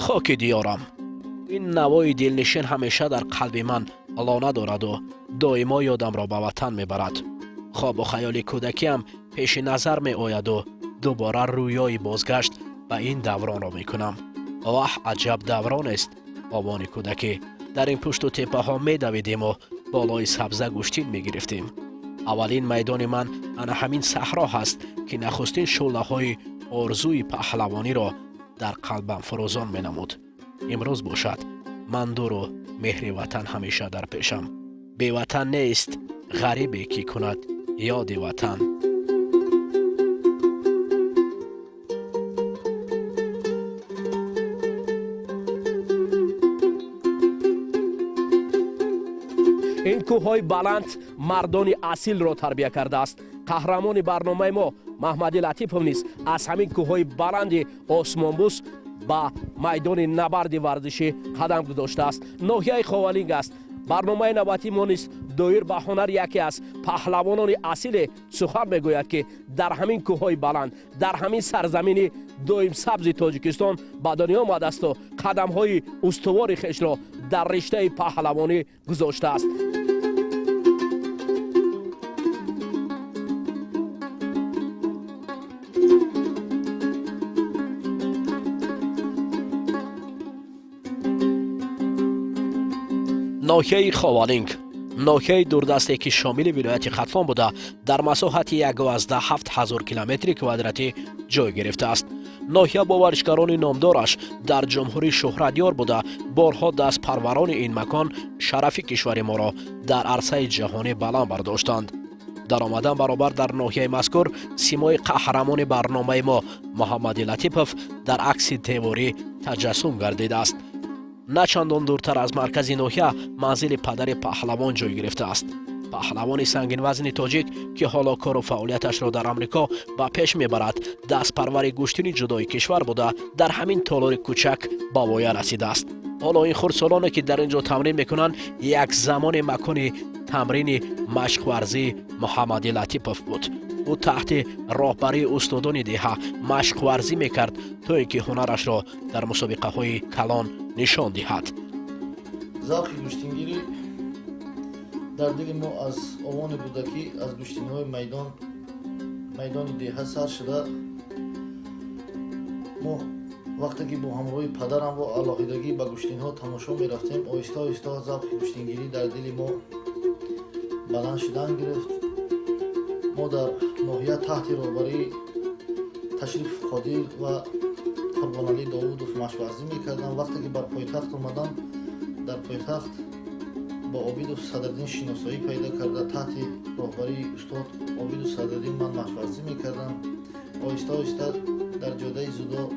خاک دیارم. این نوای دلنشین همیشه در قلب من لانه دارد و دائما یادم را به وطن میبرد. خواب و خیال کودکیم پیش نظر می آید و دوباره رویای بازگشت به این دوران را می کنم. عجب دوران است آوان کودکی. در این پشت و تپه ها می دویدیم و بالای سبزه گوشتین می گرفتیم. اولین میدان من انا همین صحرا هست که نخستین شعله های آرزوی پهلوانی را در قلبم فروزان می نمود. امروز باشد من دور و مهر وطن همیشه در پیشم. بی وطن نیست غریبی که کند یاد وطن. این کوههای بلند مردان اصیل را تربیت کرده است. قهرمان برنامه ما محمد لطیفов نیز از همین کوههای بلند آسمانبوس با میدان نبرد ورزشی قدم گذاشته است. ناحیه خوالینگ است. برنامه نوبتی ما نیز دایر به هنر یکی از پهلوانان اصیل سخن میگوید که در همین کوههای بلند در همین سرزمین دایم سبز تاجیکستان به دنیا آمده است و قدم‌های استوار خویش را در رشته پهلوانی گذاشته است. ناحیه خوالینگ ناحیه دوردسته که شامل ولایت ختلان بوده در مساحت 1,700 کیلومتر کوادراتی جای گرفته است. ناحیه با ورزشکاران نامدارش در جمهوری شهرتیار بوده بارها دست پروران این مکان شرف کشور ما را در عرصه جهانی بلند برداشتند. در آمدن برابر در ناحیه مذکور سیمای قهرمان برنامه ما محمد لطیفov در عکس دیواری تجسم گردیده است. نه چندان دورتر از مرکز ناحیه منزل پدر پهلوان جای گرفته است. پهلوان سنگین وزن تاجیک که حالا کار و فعالیتش را در آمریکا به پیش میبرد دست پرور گوشتین جدای کشور بوده در همین تالار کوچک به وایه رسیده است. حالا این خردسالانی که در اینجا تمرین میکنند یک زمان مکان تمرین مشق ورزی محمد لطیفov بود. او تحت راهبری استادان دیها مشق ورزی میکرد تا اینکه هنرش را در مسابقه های کلان نشان دهد. ذوق گوشتینگیری در دل ما از آوان کودکی از گوشتین‌های میدان دیها سر شده. ما وقتی که با همراهی پدرم و علاقیدگی به گوشتین‌ها تماشا می‌رفتیم آهسته آهسته ذوق گوشتینگیری در دل ما بلند شدن گرفت. ما در ناحیه تحت راهبری تشریف قادر و قربانعلی داودov مشق ورزی می‌کردم. وقتی که بر پایتخت آمدم در پایتخت با عابدov صدرالدین شناسایی پیدا کرده. تحت راهبری استاد عابدov صدرالدین من مشق ورزی می‌کردم. آهسته آهسته در جاده زودا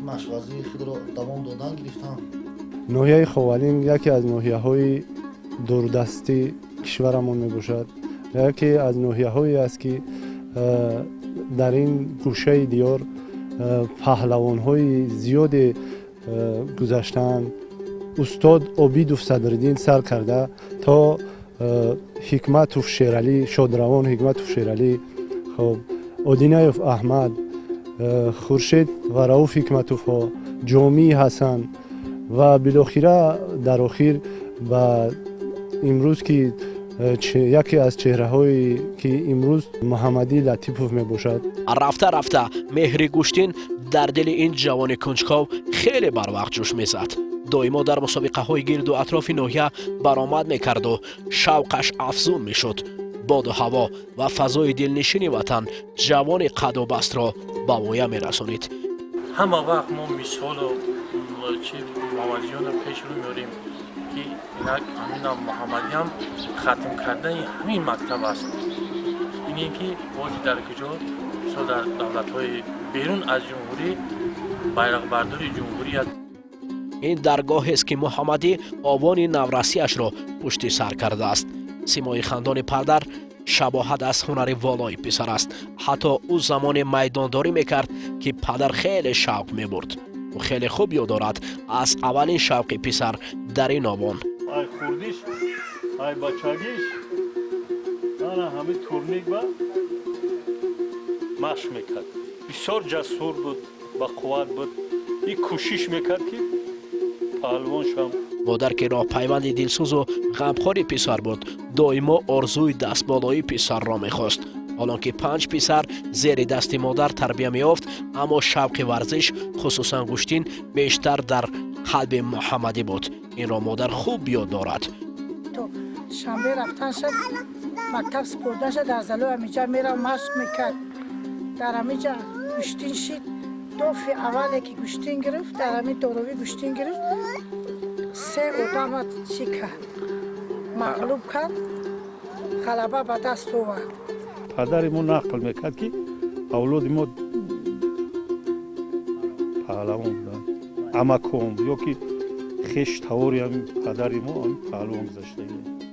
مشق ورزی خود را دوام دادن گرفتم. ناحیه خوالینگ یکی از ناحیه‌های دوردستی کشورمان میباشد. یکی از ناحیه‌هایی است که در این گوشه دیار پهلوان‌های زیاد گذشتن. استاد عابدov صدرالدین سر کرده تا حکمتov شیرعلی شادروان حکمتov شیرعلی خب آدینایف احمد خورشید و رؤوف حکمتov ها جامی حسن و بالاخره در آخر و امروز که یکی از چهره هایی که امروز محمدی لطیفov می باشد. رفته رفته مهر گوشتین در دل این جوان کنجکاو خیلی بر وقت جوش می زد. دائما در مسابقه های گرد و اطراف ناحیه برآمد می کرد و شوقش افزون می شد. باد و هوا و فضای دلنشین وطن جوان قد و بست را به وایه می رسانید. همه وقت ما مثال و محمدی جان را پیش رو میاریم که همین محمدی هم ختم کردن همین مکتب است. این که وقتی در کجا در دولت های بیرون از جمهوری بیرق برداری جمهوریت. این درگاه است که محمدی آوان نورسیش را پشت سر کرده است. سیمای خندان پدر شباهت از هنر والای پسر است. حتی او زمان میدانداری میکرد که پدر خیلی شوق میبرد و خیلی خوب یاد دارد از اولین شوق پسر در این آوان. ای خوردیش ای بچگیش نه همه تورنیک با مشق میکرد. بسیار جسور بود با قوت بود این کوشش میکرد که پهلوان شم. مادر که راهپیوند دلسوز و غمخوری پسر بود دائما آرزوی دستبالایی پسر را میخواست. حالانکه 5 پسر زیر دست مادر تربیت میافت اما شوق ورزش خصوصا گوشتین بیشتر در قلب محمدی بود. این را مادر خوب یاد دارد. تو شنبه رفتن شد مکتب سپردن شد در زلو همیجا میرم مشق میکرد در همیجا گوشتین شید دفعه اولی که گوشتین گرفت در همین دوروی گوشتین گرفت 3 آدم چی کرد مغلوب کرد غلبه به دست آورد. پدر ما نقل میکرد که اولاد ما پهلوان بودن عمکم یا که خش تواری هم پدر ما هم پهلوان گذاشته.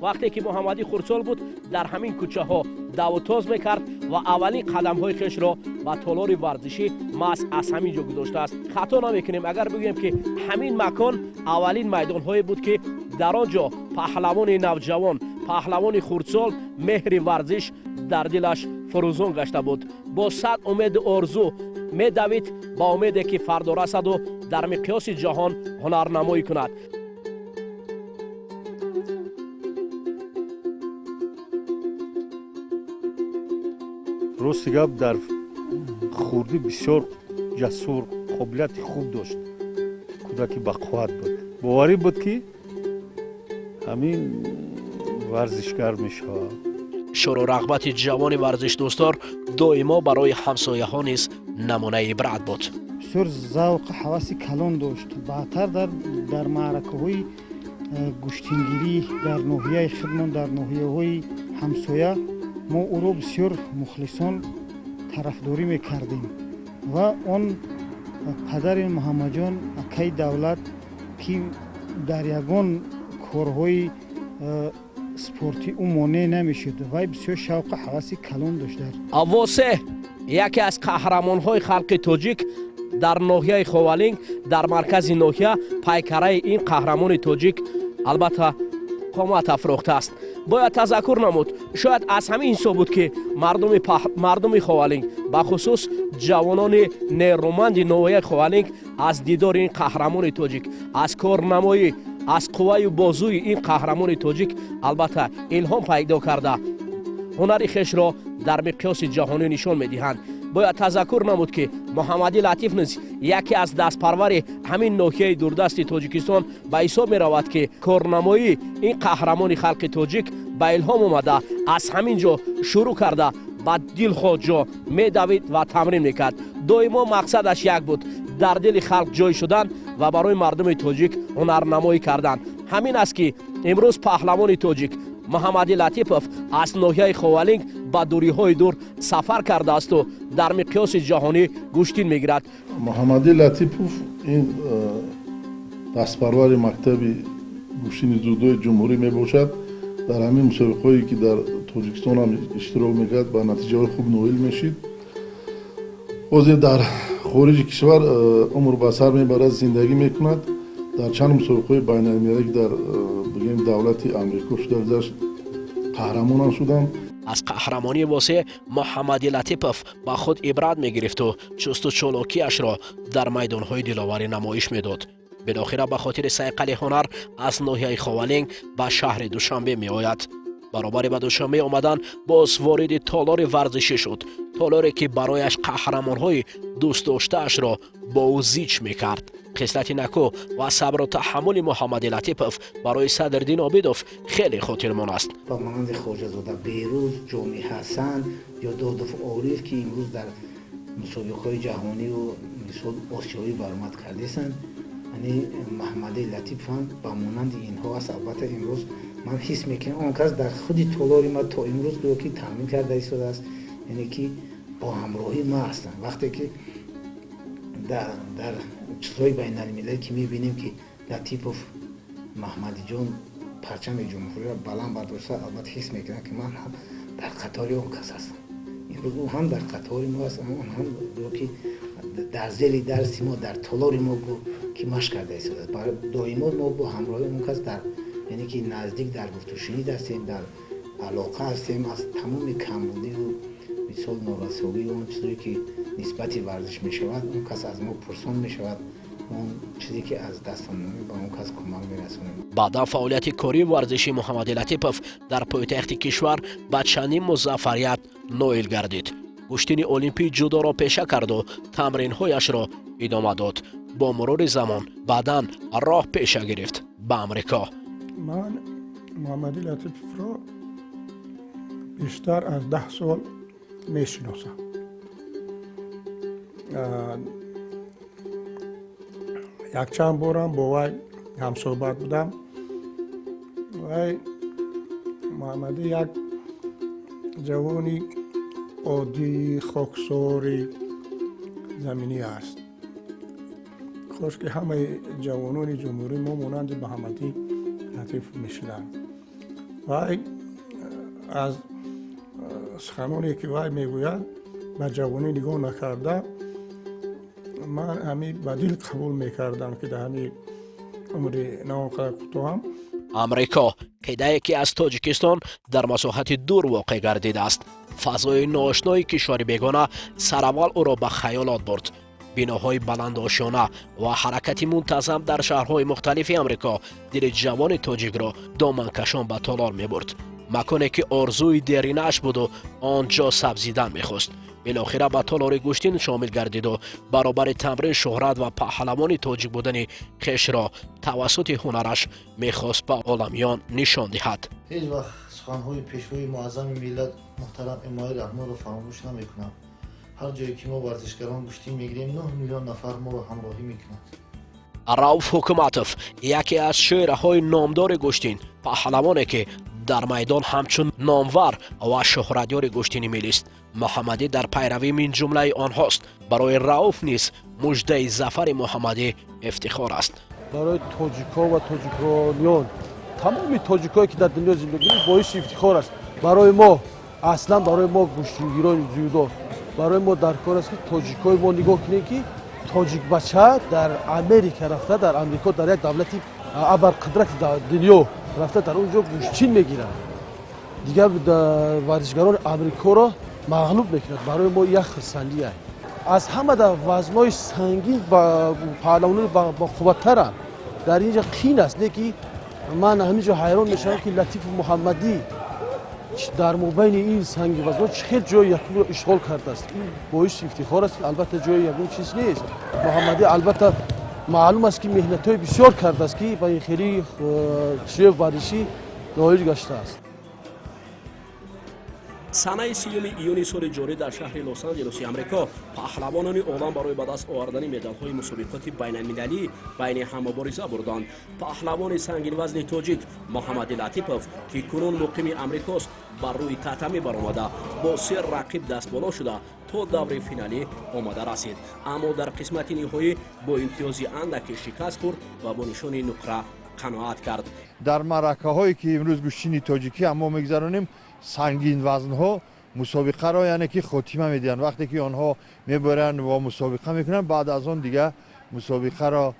وقتی که محمدی خردسال بود در همین کوچه ها دو تاز میکرد و اولین قدم های خش را با تالار ورزشی ماس از همین جا گذاشته است. خطا نمیکنیم اگر بگوییم که همین مکان اولین میدان های بود که در آنجا پهلوان نوجوان پهلوان خردسال مهر ورزش در دلش فروزان گشته بود. با صد امید آرزو میدوید با امیدی که فردا رسد و در مقیاس جهان هنرنمایی کند. راستی گپ در خردی بسیار جسور قابلیت خوب داشت. کودکی بقوت بود. باوری بود که همین ورزشگر میشه. شور و رغبت جوان ورزش دوستار دائما برای همسایه ها نیز نمونه عبرت بود. بسیار ذوق حواس کلان داشت. بعدتر در معرکه های گوشتینگیری در ناحیه خودمان در ناحیه های همسایه ما او را بسیار مخلصان طرفداری میکردیم و آن پدر محمد جان اکای دولت که در یگان کارهای سپورتی او مانع نمیشد و بسیار شوق حواس کلان داشت. اواسه یکی از قهرمان‌های خلق تاجیک در ناحیه خوالینگ در مرکز ناحیه پیکره این قهرمان تاجیک البته قامت افروخته است. باید تذکر نمود شاید از همین حساب بود که مردم خوالینگ به خصوص جوانان نیرومند ناحیه خوالینگ از دیدار این قهرمان تاجیک از کارنمایی از قوه و بازوی این قهرمان تاجیک البته الهام پیدا کرده هنر خویش را در مقیاس جهانی نشان میدهند. باید تذکر نمود که محمدی لطیف نیز یکی از دستپرور همین ناحیه دوردست تاجیکستان به حساب می رود که کارنمایی این قهرمان خلق تاجیک به الهام آمده از همین جا شروع کرده با دل خود جا می دوید و تمرین میکرد. دائما مقصدش یک بود در دل خلق جای شدن و برای مردم تاجیک هنرنمایی کردن. همین است که امروز پهلوان تاجیک محمدی لطیفوف از ناحیه خوالینگ با دوری‌های دور سفر کرده است و در مقیاس جهانی گوشتین میگیرد. محمدی لطیفوف این دستپرور مکتب گوشتین جودو جمهوری میباشد. در همین مسابقه‌ای که در تاجیکستان هم اشتراک میکرد با نتیجه خوب نویل میشید. اوزی در خارج کشور عمر به سر میبرد زندگی میکند. در چند مسابقه بین المللی در بگیم دولت آمریکا شده قهرمان هم شدم. از قهرمانی واسه محمدی لطیفوف با خود عبرت میگرفت و چست و چالاکیش را در میدانهای دلاوری نمایش میداد. بالاخره به خاطر صیقل هنر از ناحیه خوالینگ به شهر دوشنبه می آید. برابر به دوشنبه آمدن باز وارد تالار ورزشی شد. تالاری که برایش قهرمان‌های دوست داشته‌اش را با او زیچ می‌کرد. خصلت نکو و صبر و تحمل محمدی لطیفوف برای صدرالدین عابدوف خیلی خاطرمان است. با مانند خواجه‌زاده بیروز، جامی حسن یا دادوف عارف که امروز در مسابقه‌های جهانی و مثال آسیایی برآمد کرده‌اند، یعنی محمدی لطیف هم با مانند اینها است. البته امروز من حس میکنم اون کس در خود تالار ما تا امروز که تامین کرده شده است، یعنی که با همراهی ما هستن. وقتی که در چیزهای بین المللی که میبینیم که لطیفوف محمدی جان پرچم جمهوری را بلند برداشته، البته حس میکنم که من هم در قطار اون کس هستم. امروز او هم در قطار ما هست، اون هم که در زیر درس ما در تالار ما که مشق کرده شده. برای دائما ما با همراهی اون کس در یعنی که نزدیک در گفت و شنید هستیم، در علاقه هستیم. از تمام کمبودی و مثال نارسایی و اون چیزی که نسبت ورزش می شود اون کس از ما پرسان می شود اون چیزی که از دستم نمیاد به اون کس کمک میرسونیم. بعدا فعالیت کاری ورزشی محمد لطیپов در پایتخت کشور با چندین موفقیت نائل گردید. گشتین المپی جودو را پیشه کرد و تمرین‌هایش را ادامه داد. با مرور زمان بعداً راه پیشه گرفت به امریکا. من محمد لطیپов را بیشتر از 10 سال میشناسم. یک چند بارم با وی هم صحبت بودم. وی محمد یک جوانی عادی خاکساری زمینی است. خوش که همه جوانان جمهوری ما مانند محمد لطیف میشدند. وی از سخنانی که وی میگوید به جوانی نگاه نکرده، من همین بدیل قبول میکردم که در همین عمر ناقص کوتاه امریکا قیده که از تاجیکستان در مساحت دور واقع گردیده است. فضای ناآشنای کشور بیگانه سراول او را به خیالات برد. بناهای بلند آشیانه و حرکت منتظم در شهرهای مختلف امریکا دل جوان تاجیک را دامنکشان به تالار می برد. مکانی که آرزوی دیرینه‌اش بود و آنجا سبزیدن می‌خواست. بالاخره به تالار گشتین شامل گردید و برابر تمرین شهرت و پهلوانی تاجیک بودن خویش را توسط هنرش می‌خواست به عالمیان نشان دهد. هیچ وقت سخن‌های پیشوای معظم ملت محترم امام رحمان را فراموش نمی‌کنم. هر جایی که ما ورزشکاران گشتین می‌گیریم 9 میلیون نفر ما را همراهی می‌کنند. رؤوف حکومتوف یکی از شاعرهای نامدار گشتین، پهلوانی که در میدان همچون نامور و شهرتیار گشتینی میلیست. محمدی در پیروی من جمله آنهاست. برای رؤوف نیز مژده ظفر محمدی افتخار است. برای تاجیک‌ها و تاجیکانیان، تمام تاجیکایی که در دنیا زندگی می‌کنند باعث افتخار است. برای ما اصلا برای ما گشتینگیران جودو، برای ما در کار است که تاجیکای ما نگاه کنیم که تاجیک بچه در امریکا رفته، در امریکا در یک دولتی ابرقدرت در دنیا رفته در اونجا گوشتین میگیرن. دیگر ورزشکاران امریکا را مغلوب میکنند. برای ما یک خصلتی است. از همه در وزنهای سنگین با پهلوانی با قوت‌ترن. در اینجا قین است که من همینجا حیران میشم که لطیف محمدی در مابین این سنگ وزن چه جای یکم رو اشغال کرده است. این باعث افتخار است. البته جای یکم چیز نیست. محمدی البته معلوم است که مهنت‌های بسیار کرده است که با این خیلی چیز ورزشی نایل گشته است. سنه 3 ایون سال جاری در شهر لس آنجلس آمریکا پهلوانان عالم برای به دست آوردن مدال‌های مسابقات بین‌المللی بین هم مبارزه بردند. پهلوان سنگین وزن تاجیک محمد لطیپов که کنون مقیم امریکاست بر روی تتمی برآمده با 3 رقیب دست بالا شده تا دور فینالی آمده رسید، اما در قسمت نهایی با امتیازی اندک شکست خورد و با نشان نقره قناعت کرد. در معرکه‌هایی که امروز گشتین تاجیکی اما می‌گذرانیم سنگین وزن‌ها مسابقه را یعنی که خاتمه میدن. وقتی که آنها میبرن و مسابقه میکنن بعد از آن دیگه مسابقه را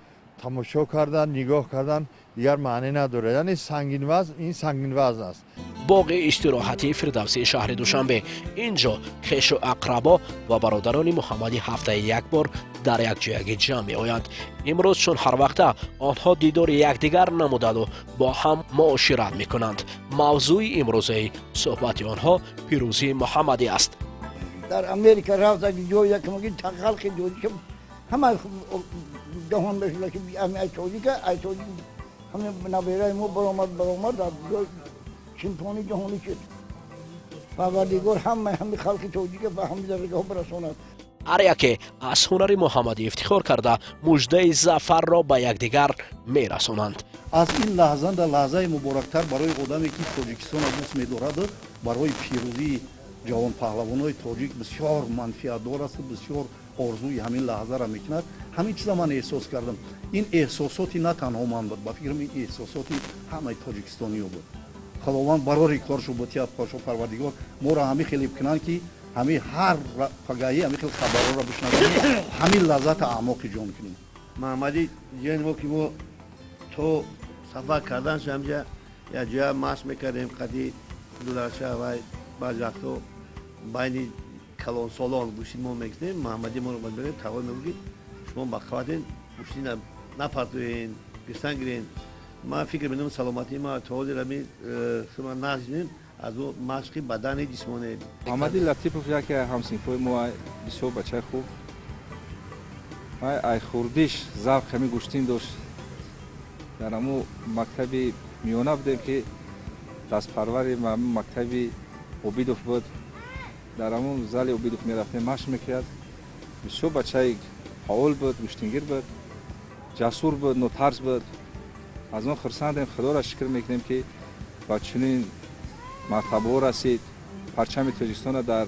تماشا کردن نگاه کردن دیگر معنی نداره. یعنی سنگین وزن این سنگین وزن است. باغ استراحتی فردوسی شهر دوشنبه، اینجا خویش و اقربا و برادران محمدی هفته یک بار در یک جای جمع می آیند. امروز چون هر وقت آنها دیدار یکدیگر نمودند و با هم معاشرت می کنند. موضوع امروزی صحبت آنها پیروزی محمدی است. در امریکا رفت از جای یک مگین خلق جوری که همه جهان بشله که ای توجی همه نبیره ما برآمد در چمپیونی جهانی شد. پروردگار همه خلق توجی که به همه درجه ها برساند. هر یکی از هنر محمدی افتخار کرده مژده ظفر را به یکدیگر میرسانند. از این لحظه در لحظه مبارکتر برای آدمی که تاجیکستان دوست می‌دارد برای پیروزی جوان پهلوانای تاجیک بسیار منفعت دار است، بسیار آرزوی همین لحظه را میکند. همین چیزا من احساس کردم. این احساساتی نه تنها من بود، با فکرم این احساساتی همه تاجیکستانی‌ها بود. خداوند برای کارشو بتیاب کارشو پروردگار ما را همین خیلی بکنن که همین هر پگاهی همین خیلی خبرها را بشنویم، همین لذت اعماق جان کنیم. محمدی جن ما که ما تو سفر کردن شمجه یا جا ماش میکردیم قدی دلارچه و بعض وقتا بین کلان سالان گوشید ما میگذیم محمدی ما رو باید بریم توان میگید شما بخوادین گوشتین نپرتوین گرستن گیرین ما فکر می‌کنم سلامتی ما تو دلمی شما نازنین از او مشقی بدن جسمانی محمد لطیفوف یک همسنفای ما بسیار بچه خوب ای خوردیش ذوق کمی گوشتین داشت در امو مکتبی میانه بودیم که دست پروری مکتبی اوبیدوف بود در امو زل اوبیدوف میرفتیم مشق میکرد بسیار بچه فعال بود گوشتینگیر بود جسور بود نوترس بود از اون خرسندیم خدا را شکر میکنیم که با چنین مرتبه رسید پرچم تاجیکستان در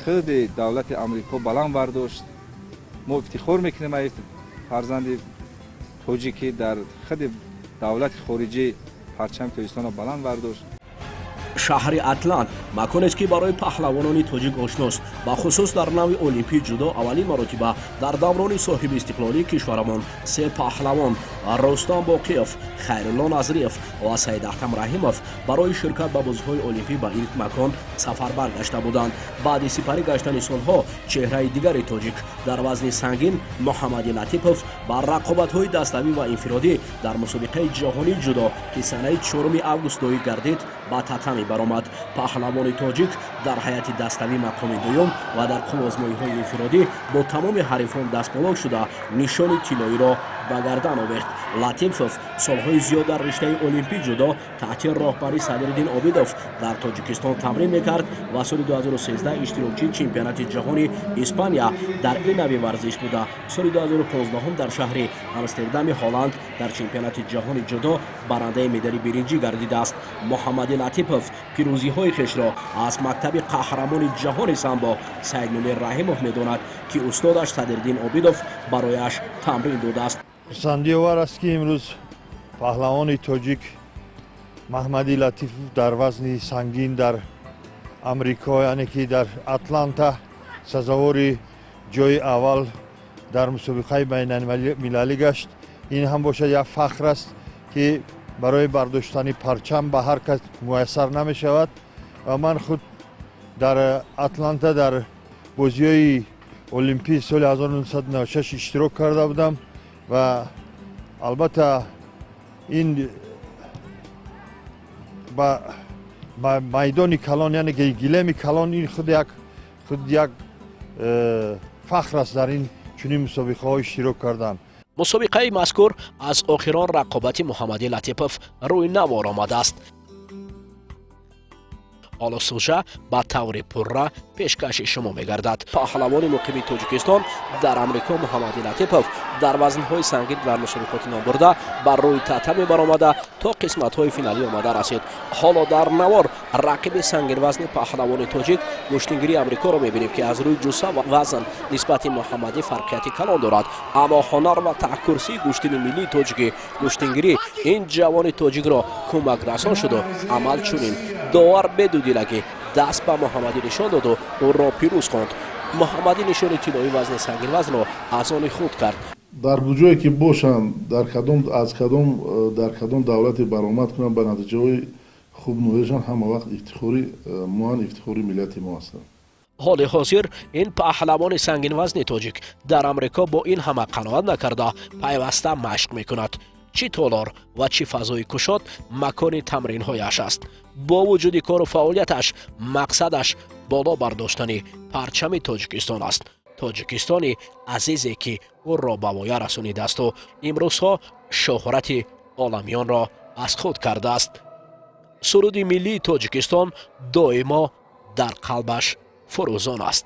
خود دولت امریکا بلند برداشت ما افتخار میکنیم ای فرزند تاجیکی در خود دولت خارجی پرچم تاجیکستان بلند برداشت шаҳри атлант маконе است که برای پهلوانان تاجیک آشناست با خصوص در نوع المپیک جودو اولین مرتبه در دوران صاحب استقلالی کشورمان سه پهلوان رستم باقیف، خیرالله نظریف و سید احتم رحیمов برای شرکت به بازی‌های المپیک به این مکان سفربر گشته بودند. بعد سپری گشتن سالها چهره دیگر تاجیک در وزن سنگین محمد لطیفوف با رقابت‌های دستاوی و انفرادی در مسابقه جهانی جودو که سنه 4 آگوست گردید با تتمی برآمد. پهلوان تاجیک در حیات دستاوی مقام دوم و در آزمایش‌های انفرادی با تمام حریفان دست بالا شده نشان طلایی را به گردن آورد. لطیفوف سالهای زیاد در رشته المپیک جودو تحت راهبری صدرالدین عابدوف در تاجیکستان تمرین میکرد و سال 2013 اشتراکچی چمپیونات جهانی اسپانیا در این نوع ورزش بوده. سال 2015 هم در شهر آمستردام هلند در چمپیونات جهانی جودو برنده مدال برنجی گردیده است. محمد لطیفوف پیروزی‌های خویش را از مکتب قهرمان جهان سامبو سید نومیر رحیمов می‌داند که استادش صدرالدین عابدوف برایش تمرین داده است. خرسندی آور است که امروز پهلوان تاجیک محمد لطیفوف در وزن سنگین در امریکا یعنی که در اتلانتا سزاوار جای اول در مسابقه بین المللی گشت. این هم باشد یک فخر است که برای برداشتن پرچم به هر کس میسر نمی شود و من خود در اتلانتا در بازی‌های المپیک سال 1996 اشتراک کرده بودم و البته این با میدان کلان یعنی گیلم کلان این خود یک فخر است در این چنین مسابقه ها اشتراک کردن. مسابقه مذکور از آخران رقابت محمد لطیفوف روی نوار آمده است. حالا سوژه با طور پرره پیشکش شما میگردد. پهلوان مقیم تاجیکستان در امریکا محمد لطیفوف در وزن‌های سنگین در مسابقات نام برده بر روی تتمی برآمده تا قسمت‌های فینالی آمده رسید. حالا در نوار رقیب سنگین وزن پهلوان تاجیک گوشتینگیری امریکا را می‌بینیم که از روی جوسه و وزن نسبت محمدی فرقیت کلان دارد، اما هنر و تحکرسی گوشتین ملی تاجیک گوشتینگیری این جوان تاجیک را کمک رسان شد و عمل چنین داور بدودیلگی دست به محمدی نشان داد و او را پیروز خواند. محمدی نشان طلایی وزن سنگین وزن را از آن خود کرد. در بجایی که باشند در کدام دولت برآمد کنند به نتیجه های خوب نویشان همه وقت افتخاری موان افتخاری ملت ما هستند. حال حاضر این پهلوان سنگین وزن تاجیک در امریکا با این همه قناعت نکرده پیوسته مشق میکند. چی تالار و چی فضای کشاد مکان تمرین هایش است. با وجود کار و فعالیتش مقصدش بالا برداشتن پرچم تاجیکستان است. تاجیکستانی عزیزی که او را به وای رسانیده است و امروزها شهرت عالمیان را از خود کرده است. سرود ملی تاجیکستان دائما در قلبش فروزان است.